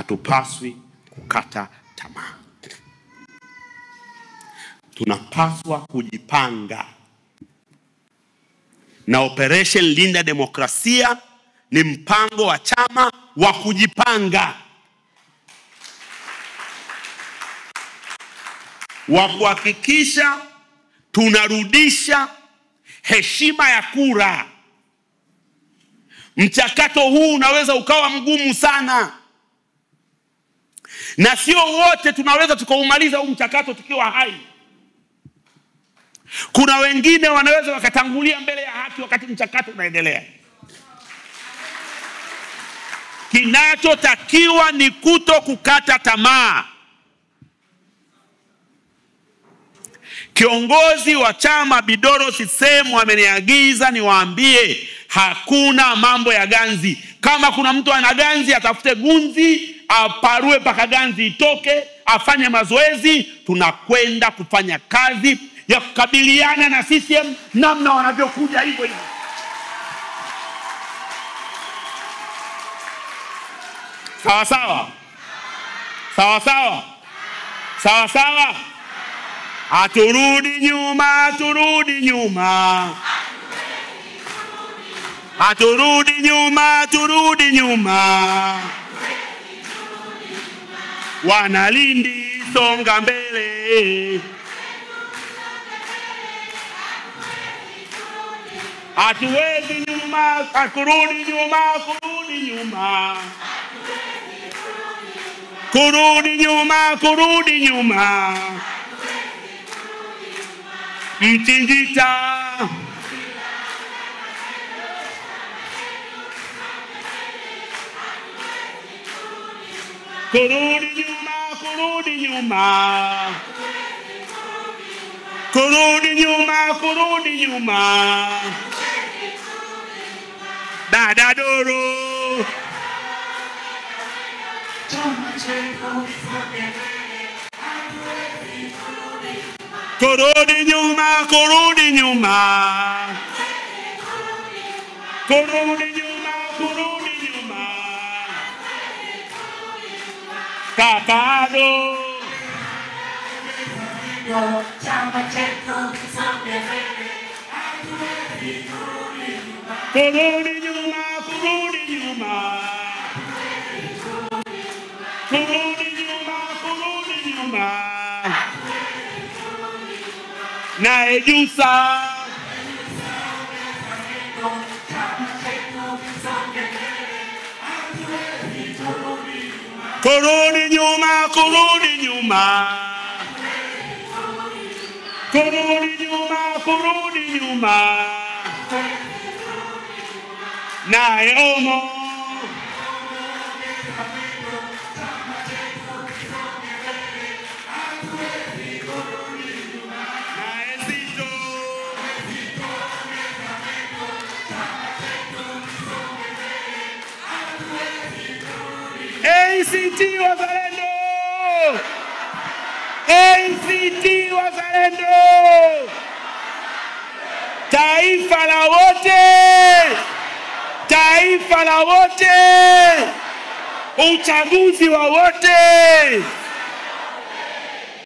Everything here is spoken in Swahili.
hatupaswi kukata tamaa. Tunapaswa kujipanga. Na Operation Linda Demokrasia ni mpango wa chama wa kujipanga, wa kuhakikisha tunarudisha heshima ya kura. Mchakato huu unaweza ukawa mgumu sana, na sio wote tunaweza tukaumaliza huu mchakato tukiwa hai. Kuna wengine wanaweza wakatangulia mbele ya haki wakati mchakato unaendelea. Kinachotakiwa ni kuto kukata tamaa. Kiongozi wa chama Bidoro Sisemu ameniagiza niwaambie hakuna mambo ya ganzi. Kama kuna mtu ana ganzi atafute gunzi, aparue paka ganzi itoke, afanye mazoezi. Tunakwenda kufanya kazi ya kukabiliana na CCM namna wanavyokuja hivyo hivyo. Sawa sawa? Sawa sawa? Sawa sawa? Haturudi nyuma, haturudi nyuma. Haturudi nyuma, haturudi nyuma. Wanalindi songa mbele. Hatuwezi nyuma, kurudi nyuma, kurudi nyuma. Kurudi nyuma, kurudi nyuma. Mchinjita. Kurudi nyuma, kurudi nyuma. Kurudi nyuma, kurudi nyuma. Dada Doro. Kurudi nyuma, kurudi nyuma. Kurudi nyuma, kurudi nyuma. Kakado. Kurudi nyuma, kurudi nyuma. Kurudi nyuma, kurudi nyuma. Na Ejusa. Kurudi nyuma, kurudi nyuma. Kurudi nyuma, kurudi nyuma. Na Eomo. ACT Wazalendo! ACT Wazalendo! Taifa la wote! Taifa la wote! Uchaguzi wa wote!